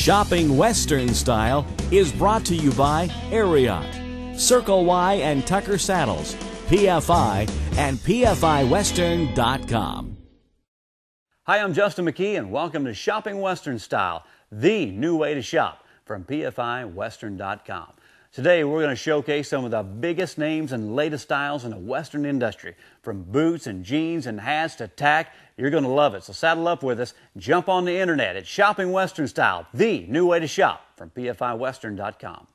Shopping Western Style is brought to you by Ariat, Circle Y and Tucker Saddles, PFI, and PFIWestern.com. Hi, I'm Justin McKee, and welcome to Shopping Western Style, the new way to shop from PFIWestern.com. Today, we're going to showcase some of the biggest names and latest styles in the Western industry. From boots and jeans and hats to tack, you're going to love it. So saddle up with us, jump on the internet at Shopping Western Style, the new way to shop from PFIWestern.com.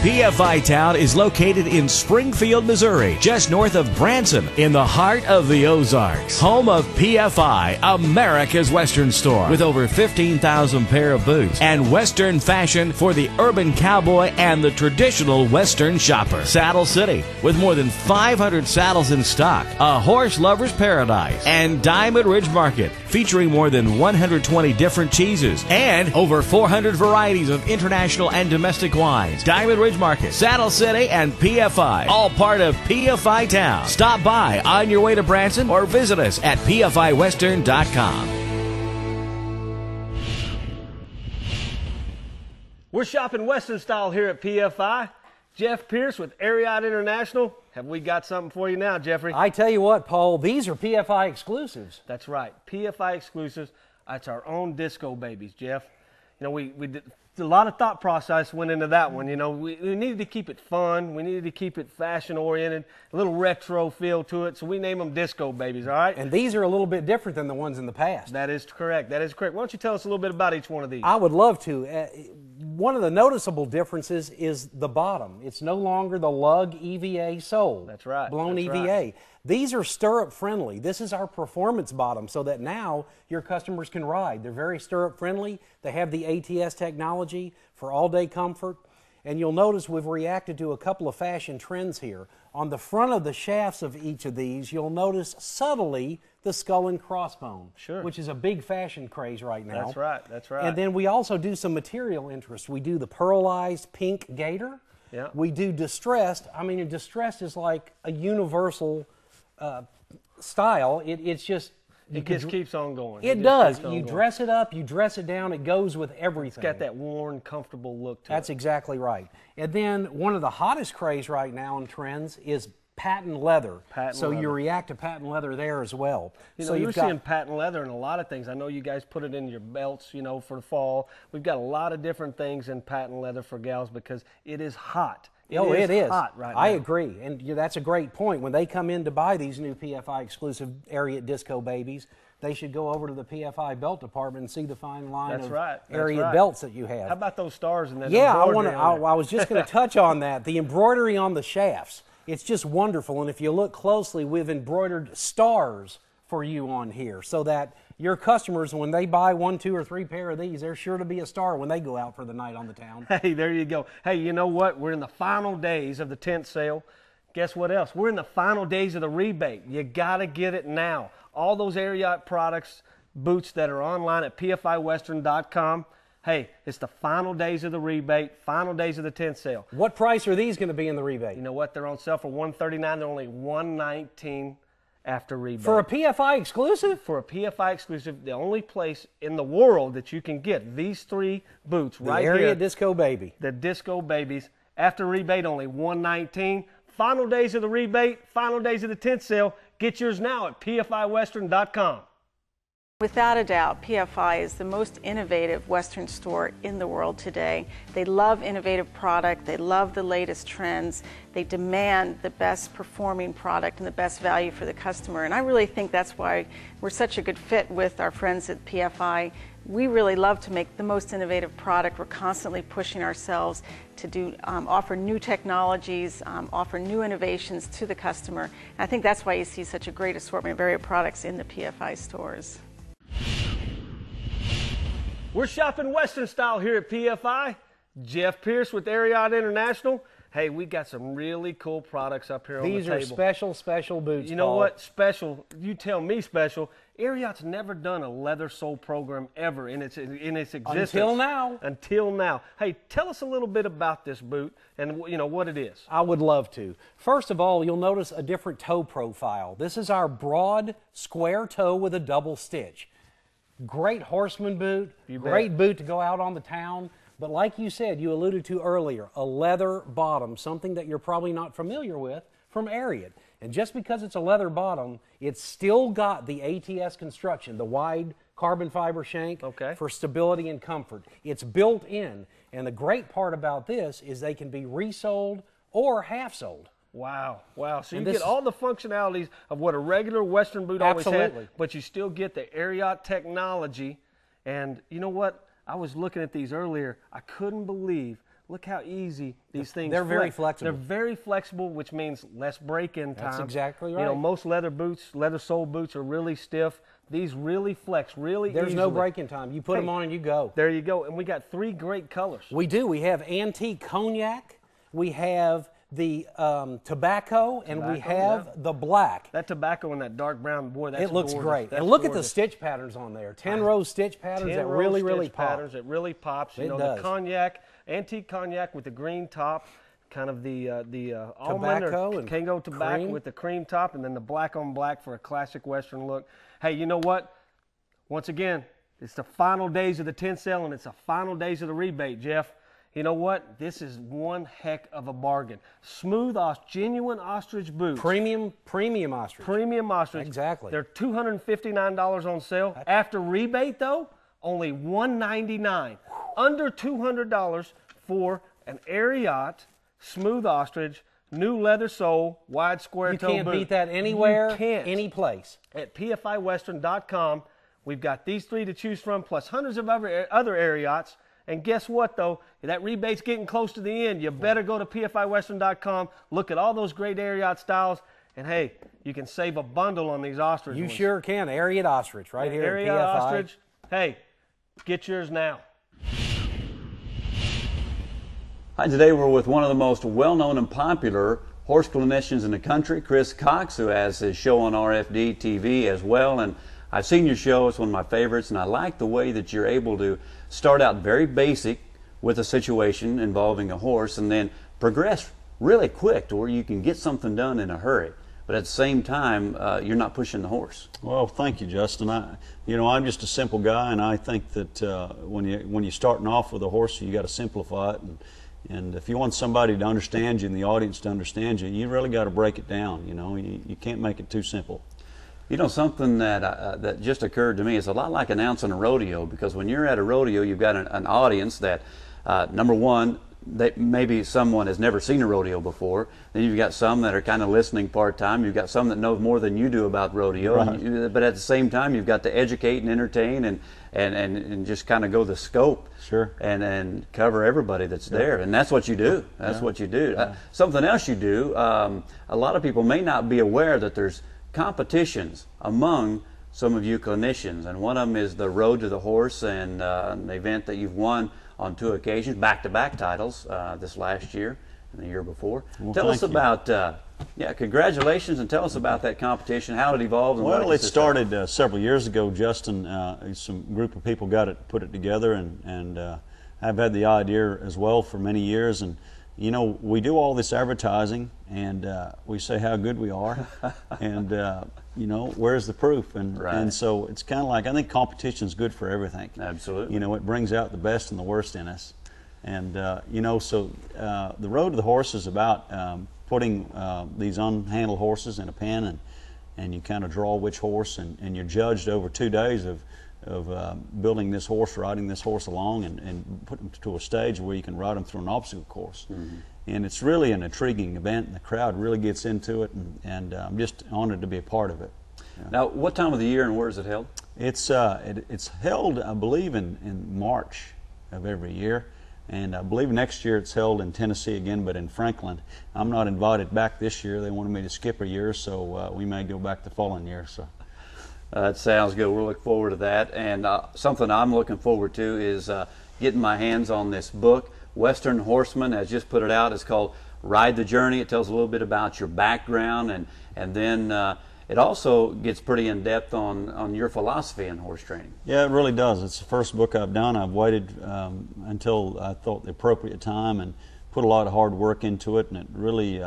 PFI Town is located in Springfield, Missouri, just north of Branson, in the heart of the Ozarks. Home of PFI, America's Western store, with over 15,000 pair of boots and Western fashion for the urban cowboy and the traditional Western shopper. Saddle City, with more than 500 saddles in stock, a horse lover's paradise, and Diamond Ridge Market, featuring more than 120 different cheeses and over 400 varieties of international and domestic wines. Diamond Ridge Market, Saddle City, and PFI, all part of PFI Town. Stop by on your way to Branson or visit us at PFIWestern.com. We're shopping Western style here at PFI. Jeff Pierce with Ariat International. Have we got something for you now, Jeffrey? I tell you what, Paul, these are PFI exclusives. That's right, PFI exclusives. That's our own disco babies, Jeff. You know, we did a lot of thought process went into that one. You know, we needed to keep it fun. We needed to keep it fashion-oriented, a little retro feel to it, so we name them disco babies, all right? And these are a little bit different than the ones in the past. That is correct. That is correct. Why don't you tell us a little bit about each one of these? I would love to. One of the noticeable differences is the bottom. It's no longer the lug EVA sole. That's right. Blown That's EVA. right. These are stirrup friendly. This is our performance bottom so that now your customers can ride. They're very stirrup friendly. They have the ATS technology for all-day comfort. And you'll notice we've reacted to a couple of fashion trends here. On the front of the shafts of each of these, you'll notice subtly the skull and crossbone, sure, which is a big fashion craze right now. That's right, that's right. And then we also do some material interest. We do the pearlized pink gator. Yeah. We do distressed. I mean, distressed is like a universal style. It just keeps on going. It does. You dress it up, you dress it down, it goes with everything. It's got that worn, comfortable look to it. That's exactly right. And then one of the hottest craze right now in trends is patent leather. So you react to patent leather there as well. You know, you're seeing patent leather in a lot of things. I know you guys put it in your belts, you know, for the fall. We've got a lot of different things in patent leather for gals because it is hot. It is hot right now. I agree, and that's a great point. When they come in to buy these new PFI exclusive Ariat Disco babies, they should go over to the PFI belt department and see the fine line of Ariat belts that you have. How about those stars and that embroidery? I was just going to touch on that. The embroidery on the shafts, it's just wonderful. And if you look closely, we've embroidered stars for you on here so that your customers, when they buy 1, 2, or 3 pair of these, there's sure to be a star when they go out for the night on the town. Hey, there you go. Hey, you know what? We're in the final days of the tent sale. Guess what else? We're in the final days of the rebate. You got to get it now. All those Ariat products, boots that are online at PFIWestern.com. Hey, it's the final days of the rebate, final days of the tent sale. What price are these going to be in the rebate? You know what? They're on sale for $139. They're only $119 after rebate. For a PFI exclusive? For a PFI exclusive, the only place in the world that you can get these 3 boots right here. The Ariat Disco Baby. The Disco Babies. After rebate, only $119. Final days of the rebate, final days of the tent sale. Get yours now at PFIWestern.com. Without a doubt, PFI is the most innovative Western store in the world today. They love innovative product, they love the latest trends, they demand the best performing product and the best value for the customer. And I really think that's why we're such a good fit with our friends at PFI. We really love to make the most innovative product. We're constantly pushing ourselves to offer new technologies, offer new innovations to the customer. And I think that's why you see such a great assortment of Ariat products in the PFI stores. We're shopping Western style here at PFI. Jeff Pierce with Ariat International. Hey, we got some really cool products up here on the table. These are special boots, You know Paul. what? Special. You tell me special. Ariat's never done a leather sole program ever in its existence. Until now. Until now. Hey, tell us a little bit about this boot and you know what it is. I would love to. First of all, you'll notice a different toe profile. This is our broad square toe with a double stitch. Great horseman boot, great boot to go out on the town. But like you said, you alluded to earlier, a leather bottom, something that you're probably not familiar with from Ariat. And just because it's a leather bottom, it's still got the ATS construction, the wide carbon fiber shank for stability and comfort. It's built in. And the great part about this is they can be resold or half sold. Wow, wow. So you get all the functionalities of what a regular Western boot always had, but you still get the Ariat technology. And you know what? I was looking at these earlier. I couldn't believe, look how easy these things They're very flexible. They're very flexible, which means less break-in time. That's exactly right. You know, most leather boots, leather sole boots are really stiff. These really flex really There's easily. no break-in time. You put them on and you go. There you go. And we got 3 great colors. We do. We have antique cognac. We have the tobacco, and we have the black. That tobacco and that dark brown, boy, that's it looks gorgeous. great. That's and look gorgeous. at the stitch patterns on there. 10-row stitch patterns that really pop. It really pops. You know, does. the cognac, antique cognac with the green top, kind of the almond tobacco or and Kango tobacco cream. with the cream top, and then the black on black for a classic Western look. Hey, you know what? Once again, it's the final days of the tent sale, and it's the final days of the rebate, Jeff. You know what? This is one heck of a bargain. Smooth, genuine ostrich boots. Premium ostrich. Premium ostrich. Exactly. They're $259 on sale. After rebate, though, only $199. Under $200 for an Ariat smooth ostrich, new leather sole, wide square toe boot. You can't beat that anywhere, You can't. any place. At PFIWestern.com, we've got these 3 to choose from, plus hundreds of other Ariats. And guess what, though? That rebate's getting close to the end. You better go to PFIWestern.com, look at all those great Ariat styles, and hey, you can save a bundle on these ostrich You ones. sure can. Ariat ostrich right here Ariat at PFI. ostrich. Hey, get yours now. Hi, today we're with one of the most well-known and popular horse clinicians in the country, Chris Cox, who has his show on RFD TV as well. And I've seen your show. It's one of my favorites, and I like the way that you're able to start out very basic with a situation involving a horse and then progress really quick to where you can get something done in a hurry. But at the same time, you're not pushing the horse. Well, thank you, Justin. I'm just a simple guy, and I think that when you're starting off with a horse, you got to simplify it. And if you want somebody to understand you and the audience to understand you, you really got to break it down. You can't make it too simple. You know, something that just occurred to me is a lot like announcing a rodeo, because when you're at a rodeo, you've got an audience that, number one, maybe someone has never seen a rodeo before. Then you've got some that are kind of listening part-time. You've got some that know more than you do about rodeo. Right. But at the same time, you've got to educate and entertain and just kind of go the scope. Sure. And cover everybody that's there. And that's what you do. That's what you do. Something else you do, a lot of people may not be aware that there's competitions among some of you clinicians, and one of them is the Road to the Horse, and an event that you've won on 2 occasions, back-to-back titles this last year and the year before. Well, tell us about, congratulations, and tell us about that competition, how it evolved. And Well, it started several years ago, Justin. Some group of people put it together, and I've had the idea as well for many years. And we do all this advertising, and we say how good we are, and where's the proof? And so it's kind of like, I think competition is good for everything. Absolutely. It brings out the best and the worst in us. And so the Road to the Horse is about putting these unhandled horses in a pen, and you kind of draw which horse, and you're judged over 2 days of building this horse, riding this horse along, and put them to a stage where you can ride them through an obstacle course. Mm-hmm. And it's really an intriguing event, and the crowd really gets into it, and I'm just honored to be a part of it. Yeah. Now, what time of the year and where is it held? It's held, I believe, in March of every year, and I believe next year it's held in Tennessee again, but in Franklin. I'm not invited back this year. They wanted me to skip a year, so we may go back the following year. So. That sounds good. We'll look forward to that. And something I'm looking forward to is getting my hands on this book. Western Horseman has just put it out. It's called Ride the Journey. It tells a little bit about your background, and then it also gets pretty in-depth on your philosophy in horse training. Yeah, it really does. It's the first book I've done. I've waited until I thought the appropriate time and put a lot of hard work into it, and it really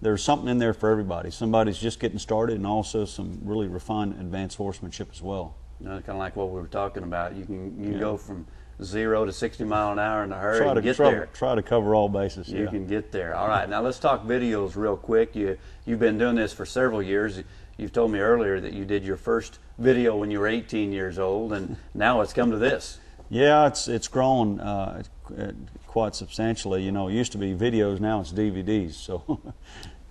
there's something in there for everybody. Somebody's just getting started, and also some really refined advanced horsemanship as well. Kind of like what we were talking about. You can go from 0 to 60 mile an hour in a hurry and get there. Try to cover all bases. You can get there. All right, now let's talk videos real quick. You've been doing this for several years. You've told me earlier that you did your first video when you were 18 years old, and now it's come to this. Yeah, it's grown quite substantially. You know, it used to be videos, now it's DVDs. So,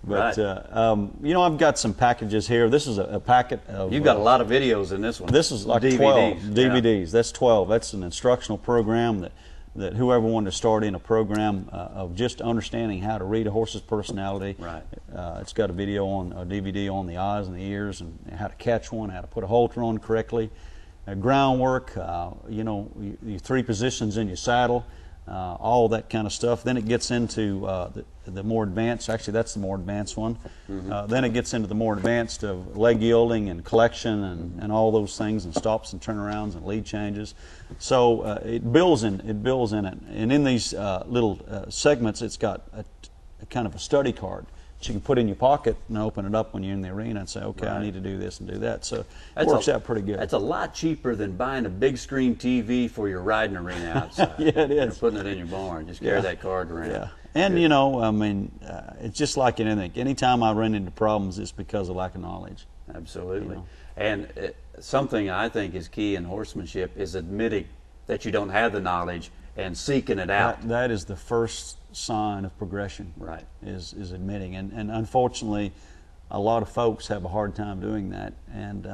but right. You know, I've got some packages here. This is a packet of. You've got a lot of videos in this one. This is like DVDs. 12 DVDs. Yeah. That's 12. That's an instructional program that whoever wanted to start in a program of just understanding how to read a horse's personality. Right. It's got a video on a DVD on the eyes and the ears and how to catch one, how to put a halter on correctly. Groundwork, you know, your 3 positions in your saddle, all that kind of stuff. Then it gets into the more advanced, actually that's the more advanced one. Then it gets into the more advanced of leg yielding and collection and all those things, and stops and turnarounds and lead changes. So it builds in it. And in these little segments, it's got a kind of a study card that you can put in your pocket and open it up when you're in the arena and say, okay, right. I need to do this and do that. So it works out pretty good. That's a lot cheaper than buying a big screen TV for your riding arena outside. Yeah, it is. You're putting it in your barn. Just carry that card around. Yeah. And, good. You know, I mean, it's just like anything. Anytime I run into problems, it's because of lack of knowledge. Absolutely. You know? And something I think is key in horsemanship is admitting that you don't have the knowledge and seeking it out. That is the first sign of progression. Right. Is admitting, and unfortunately, a lot of folks have a hard time doing that. And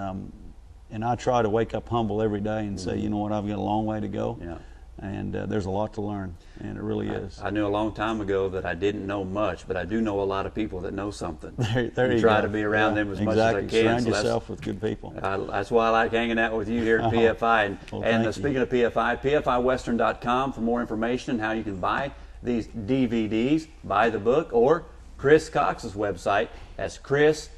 I try to wake up humble every day and say, you know what, I've got a long way to go. Yeah. And there's a lot to learn, and it really is. I knew a long time ago that I didn't know much, but I do know a lot of people that know something. There you try go. to be around them as much as I can. Surround yourself with good people. That's why I like hanging out with you here at PFI. And speaking of PFI, PFIWestern.com for more information on how you can buy these DVDs, buy the book, or Chris Cox's website. That's chris-cox.com.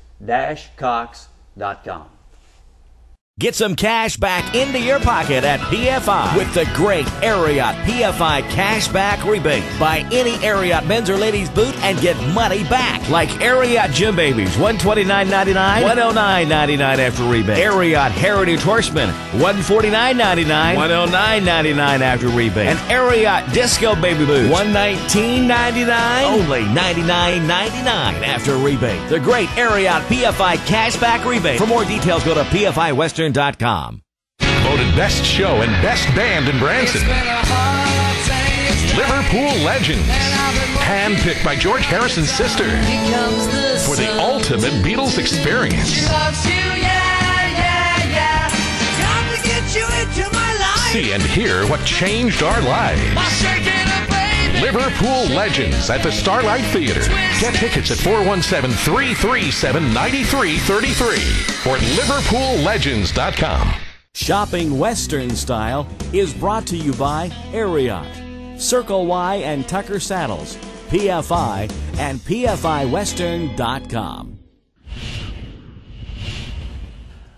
Get some cash back into your pocket at PFI with the great Ariat PFI Cashback Rebate. Buy any Ariat men's or ladies boot and get money back. Like Ariat Gym Babies, $129.99, $109.99 after rebate. Ariat Heritage Horsemen, $149.99, $109.99 after rebate. And Ariat Disco Baby Boots, $119.99, only $99.99 after rebate. The great Ariat PFI Cashback Rebate. For more details, go to PFIWestern.com. Voted best show and best band in Branson. Liverpool Legends. Handpicked by George Harrison's sister. For the ultimate Beatles experience. See and hear what changed our lives. Liverpool Legends at the Starlight Theater. Get tickets at 417-337-9333 or liverpoollegends.com. Shopping Western Style is brought to you by Ariat, Circle Y and Tucker Saddles, PFI, and PFIWestern.com.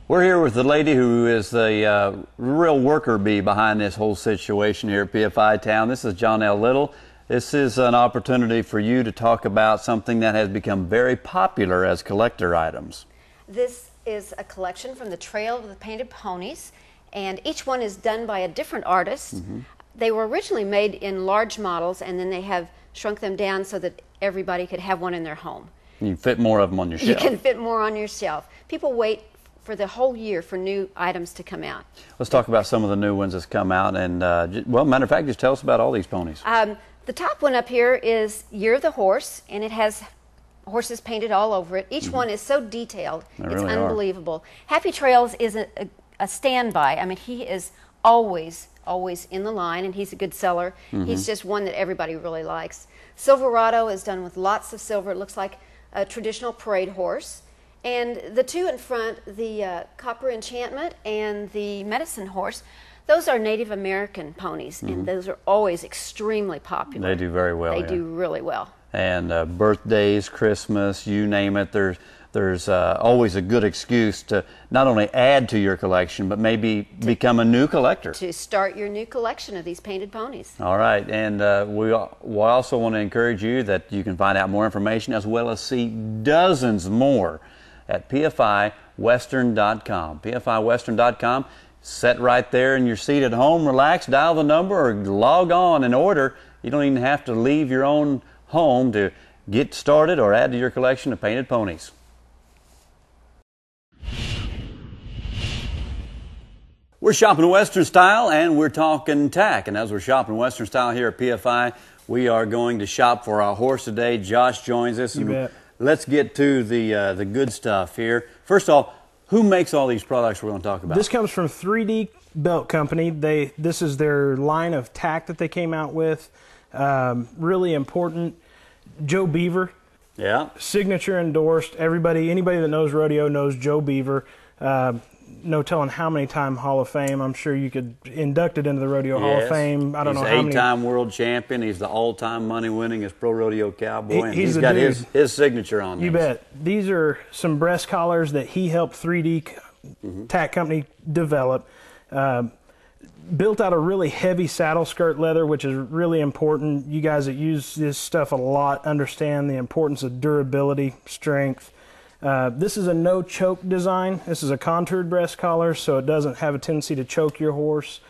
We're here with the lady who is the real worker bee behind this whole situation here at PFI Town. This is John L. Little. This is an opportunity for you to talk about something that has become very popular as collector items. This is a collection from the Trail of the Painted Ponies, and each one is done by a different artist. They were originally made in large models, and then they have shrunk them down so that everybody could have one in their home. You can fit more of them on your shelf. You can fit more on your shelf. People wait for the whole year for new items to come out. Let's talk about some of the new ones that's come out. And, well, matter of fact, just tell us about all these ponies. The top one up here is Year of the Horse, and it has horses painted all over it. Each one is so detailed. They it's really unbelievable. Happy Trails is a standby. I mean, he is always in the line, and he's a good seller. He's just one that everybody really likes. Silverado is done with lots of silver. It looks like a traditional parade horse. And the two in front, the Copper Enchantment and the Medicine Horse, those are Native American ponies, and those are always extremely popular. They do very well. They do really well. And birthdays, Christmas, you name it, there's always a good excuse to not only add to your collection, but maybe become a new collector. To start your new collection of these painted ponies. All right, and we also want to encourage you that you can find out more information as well as see dozens more at PFIWestern.com. PFIWestern.com. Set right there in your seat at home, relax, dial the number, or log on and order. You don't even have to leave your own home to get started or add to your collection of painted ponies. We're shopping Western style, and we're talking tack. And as we're shopping Western style here at PFI, we are going to shop for our horse today. Josh joins us. You bet. Let's get to the good stuff here. First of all, who makes all these products we're going to talk about? This comes from 3D Belt Company. This is their line of tack that they came out with. Really important. Joe Beaver. Yeah. Signature endorsed. Anybody that knows rodeo knows Joe Beaver. No telling how many time Hall of Fame. I'm sure you could induct it into the Rodeo Hall of Fame. I don't know how many. He's 8-time world champion. He's the all-time money-winningest pro rodeo cowboy. And he's got dude. his signature on You bet. These are some breast collars that he helped 3D Tack Company develop. Built out of really heavy saddle skirt leather, which is really important. You guys that use this stuff a lot understand the importance of durability, strength. This is a no-choke design. This is a contoured breast collar, so it doesn't have a tendency to choke your horse.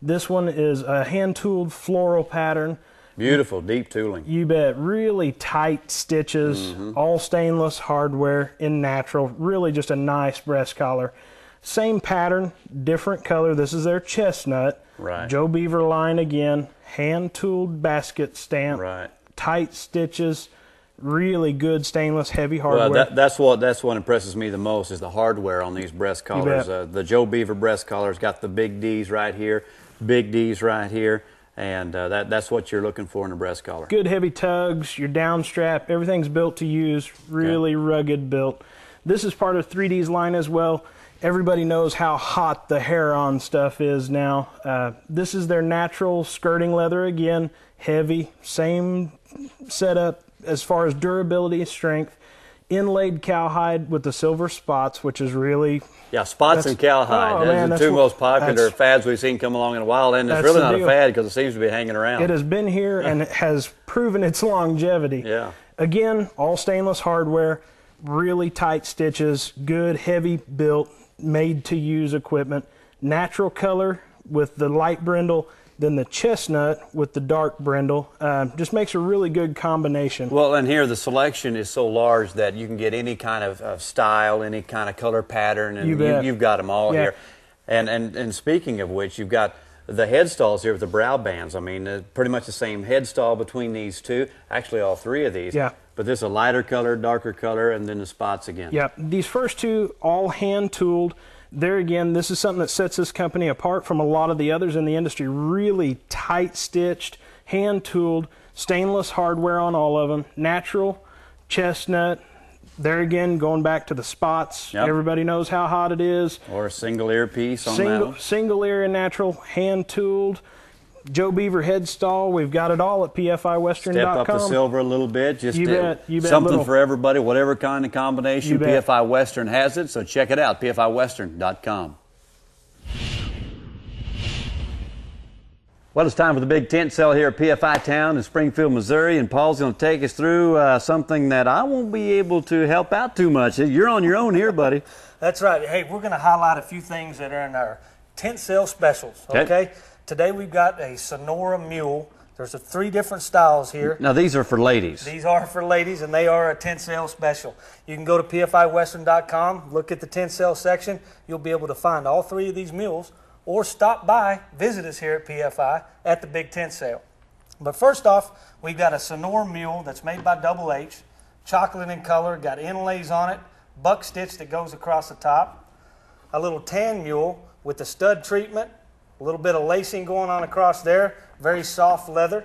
This one is a hand-tooled floral pattern. Beautiful, deep tooling. You bet. Really tight stitches, all stainless hardware in natural. Really just a nice breast collar. Same pattern, different color. This is their chestnut. Right. Joe Beaver line again. Hand-tooled basket stamp. Right. Tight stitches. Really good stainless heavy hardware. Well, that's what impresses me the most is the hardware on these breast collars. The Joe Beaver breast collar's got the big D's right here, big D's right here, and that's what you're looking for in a breast collar. Good heavy tugs, your down strap, everything's built to use, really rugged built. This is part of 3D's line as well. Everybody knows how hot the hair-on stuff is now. This is their natural skirting leather again, heavy, same setup as far as durability, strength. Inlaid cowhide with the silver spots, which is really... Yeah, spots and cowhide. Those are the two most popular fads we've seen come along in a while, and it's really not a fad because it seems to be hanging around. It has been here and it has proven its longevity. Yeah. Again, all stainless hardware, really tight stitches, good, heavy built, made-to-use equipment. Natural color with the light brindle, then the chestnut with the dark brindle. Just makes a really good combination. Well, and here the selection is so large that you can get any kind of style, any kind of color pattern, and you've got them all here. And speaking of which, you've got the headstalls here with the brow bands. I mean, pretty much the same headstall between these two. Actually, all three of these. Yeah. But this is a lighter color, darker color, and then the spots again. Yeah, these first two all hand-tooled. There again, this is something that sets this company apart from a lot of the others in the industry. Really tight stitched, hand tooled, stainless hardware on all of them. Natural, chestnut. There again, going back to the spots. Yep. Everybody knows how hot it is. Or a single ear piece on that one. Single ear and natural, hand tooled. Joe Beaver headstall. We've got it all at PFIWestern.com. Step up the silver a little bit. Just you bet, something for everybody, whatever kind of combination. PFI Western has it, so check it out, PFIWestern.com. Well, it's time for the big tent sale here at PFI Town in Springfield, Missouri, and Paul's going to take us through something that I won't be able to help out too much. You're on your own here, buddy. That's right. Hey, we're going to highlight a few things that are in our tent sale specials, okay? Today we've got a Senhora Mule. There's 3 different styles here. Now these are for ladies. These are for ladies, and they are a tent sale special. You can go to PFIWestern.com, look at the tent sale section. You'll be able to find all 3 of these mules, or stop by, visit us here at PFI at the big tent sale. But first off, we've got a Senhora Mule that's made by Double H, chocolate in color, got inlays on it, buck stitch that goes across the top, a little tan mule with the stud treatment, a little bit of lacing going on across there, very soft leather.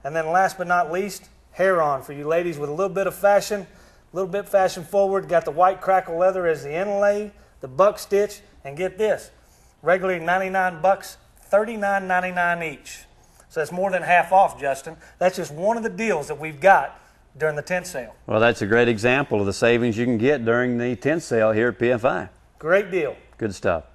And then last but not least, hair on for you ladies with a little bit of fashion, a little bit fashion forward. Got the white crackle leather as the inlay, the buck stitch, and get this, regularly $99, $39.99 each. So that's more than half off, Justin. That's just one of the deals that we've got during the tent sale. Well, that's a great example of the savings you can get during the tent sale here at PFI. Great deal. Good stuff.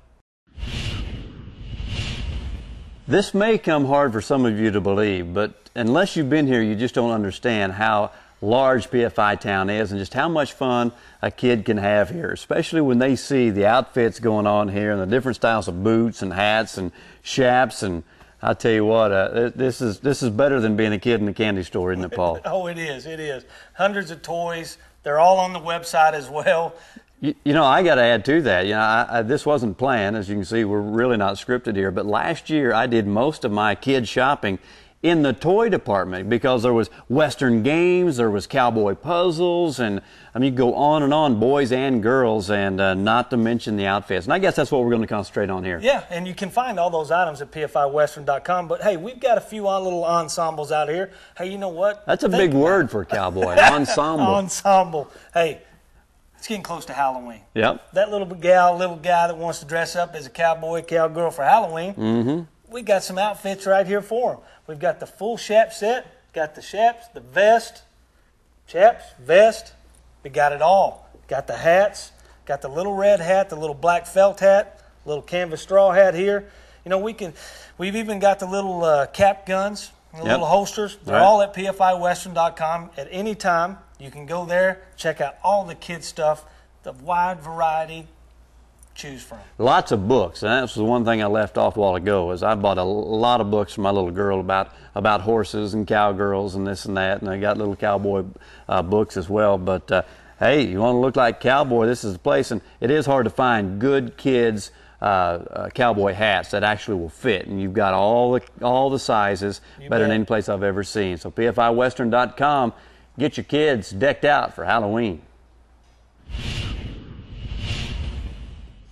This may come hard for some of you to believe, but unless you've been here, you just don't understand how large PFI town is and just how much fun a kid can have here, especially when they see the outfits going on here and the different styles of boots and hats and chaps. And I tell you what, this is better than being a kid in a candy store, isn't it, Paul? Oh, it is. It is. Hundreds of toys. They're all on the website as well. You know, I got to add to that. You know, this wasn't planned. As you can see, we're really not scripted here. But last year, I did most of my kid shopping in the toy department because there was Western games, there was cowboy puzzles, and I mean, you go on, boys and girls, and not to mention the outfits. And I guess that's what we're going to concentrate on here. Yeah, and you can find all those items at pfiwestern.com. But hey, we've got a few little ensembles out here. Hey, you know what? That's a big word for a cowboy, ensemble. Ensemble. Hey. It's getting close to Halloween. Yep. That little guy that wants to dress up as a cowboy, cowgirl for Halloween, we got some outfits right here for him. We've got the full chap set, got the chaps, the vest, chaps, vest. We got it all. Got the hats, got the little red hat, the little black felt hat, little canvas straw hat here. You know, we've even got the little cap guns, the little holsters. They're all at pfiwestern.com at any time. You can go there, check out all the kids' stuff, the wide variety, choose from. Lots of books, and that's the one thing I left off a while ago, is I bought a lot of books for my little girl about horses and cowgirls and this and that, and I got little cowboy books as well. But hey, you want to look like cowboy, this is the place, and it is hard to find good kids cowboy hats that actually will fit, and you've got all the sizes, better than any place I've ever seen. So pfiwestern.com. Get your kids decked out for Halloween.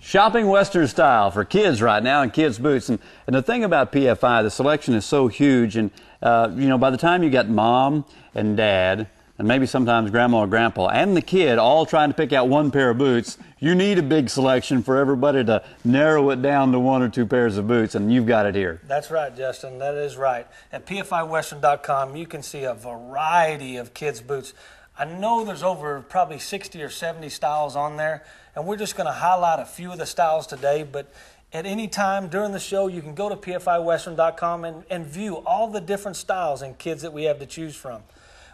Shopping Western style for kids right now and kids' boots. And the thing about PFI, the selection is so huge. And, you know, by the time you got mom and dad, and maybe sometimes grandma or grandpa, and the kid all trying to pick out one pair of boots, you need a big selection for everybody to narrow it down to one or two pairs of boots, and you've got it here. That's right, Justin. That is right. At pfiwestern.com, you can see a variety of kids' boots. I know there's over probably 60 or 70 styles on there, and we're just going to highlight a few of the styles today, but at any time during the show, you can go to pfiwestern.com and view all the different styles and kids that we have to choose from.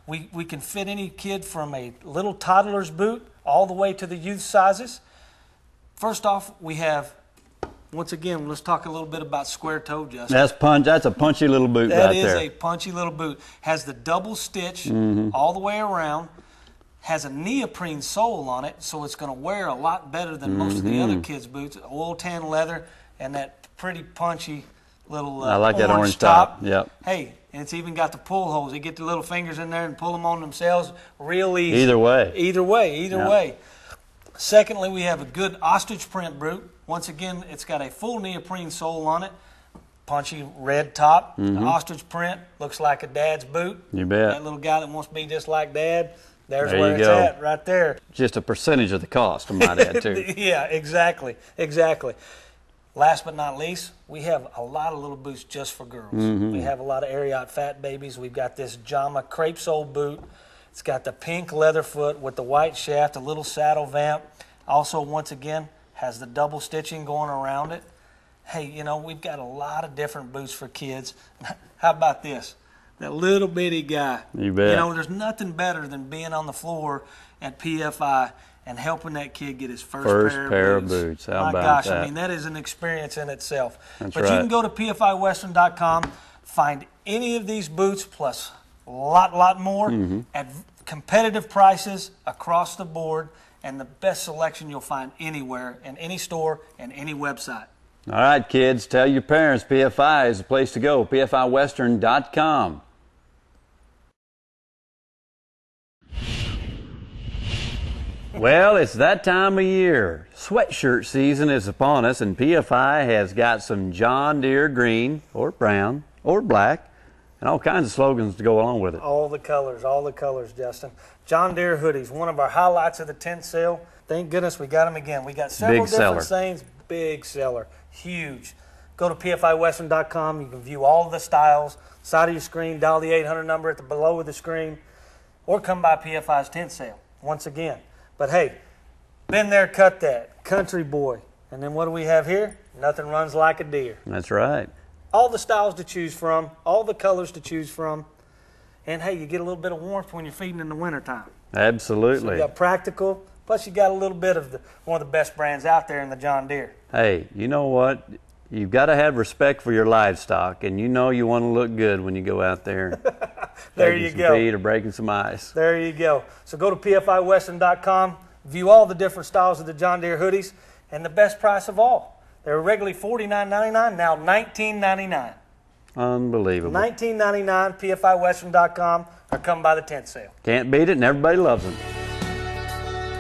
We can fit any kid from a little toddler's boot all the way to the youth sizes. First off, we have, once again, let's talk a little bit about square toe, Justin. That's a punchy little boot right there. That is a punchy little boot. Has the double stitch all the way around. Has a neoprene sole on it, so it's going to wear a lot better than most of the other kids' boots. Oil tan leather and that pretty punchy little I like that orange top. Yep. Hey, and it's even got the pull holes. You get the little fingers in there and pull them on themselves real easy. Either way. Either way. Secondly, we have a good ostrich print boot. Once again, it's got a full neoprene sole on it. Punchy red top. The ostrich print looks like a dad's boot. You bet. That little guy that wants to be just like dad, there's where it's at right there. Just a percentage of the cost, I might add, too. Yeah, exactly. Last but not least, we have a lot of little boots just for girls. We have a lot of Ariat fat babies. We've got this Jama crepe sole boot. It's got the pink leather foot with the white shaft, a little saddle vamp. Also, once again, has the double stitching going around it. Hey, you know, we've got a lot of different boots for kids. How about this? That little bitty guy. You bet. You know, there's nothing better than being on the floor at PFI and helping that kid get his first pair of boots. How about gosh, that? I mean, that is an experience in itself. That's but right. you can go to pfiwestern.com, find any of these boots plus a lot more at competitive prices across the board, and the best selection you'll find anywhere, in any store, and any website. All right, kids, tell your parents PFI is the place to go, pfiwestern.com. Well, it's that time of year. Sweatshirt season is upon us, and PFI has got some John Deere green or brown or black and all kinds of slogans to go along with it. All the colors, Justin. John Deere hoodies, one of our highlights of the tent sale. Thank goodness we got them again. We got several different things. Big seller, huge. Go to pfiwestern.com. You can view all of the styles. Side of your screen, dial the 800 number at the below of the screen, or come by PFI's tent sale once again. But hey, been there, cut that. Country boy. And then what do we have here? Nothing runs like a deer. That's right. All the styles to choose from, all the colors to choose from. and hey, you get a little bit of warmth when you're feeding in the wintertime. Absolutely. So you got practical, plus you got a little bit of one of the best brands out there in the John Deere. Hey, you know what? You've got to have respect for your livestock, and you know you want to look good when you go out there. There you go. Feed or breaking some ice. There you go. So go to pfiwestern.com, view all the different styles of the John Deere hoodies, and the best price of all. They were regularly $49.99, now $19.99. Unbelievable. $19.99, pfiwestern.com, or come by the tent sale. Can't beat it, and everybody loves them.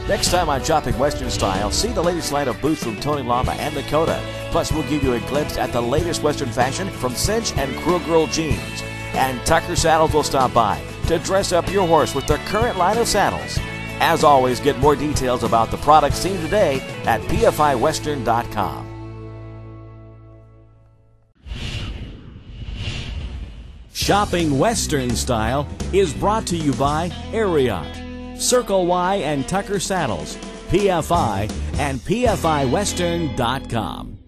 Next time on Shopping Western Style, see the latest line of boots from Tony Lama and Dakota. Plus, we'll give you a glimpse at the latest Western fashion from Cinch and Krill Girl jeans. And Tucker Saddles will stop by to dress up your horse with their current line of saddles. As always, get more details about the products seen today at pfiwestern.com. Shopping Western Style is brought to you by Ariat, Circle Y and Tucker Saddles, PFI, and pfiwestern.com.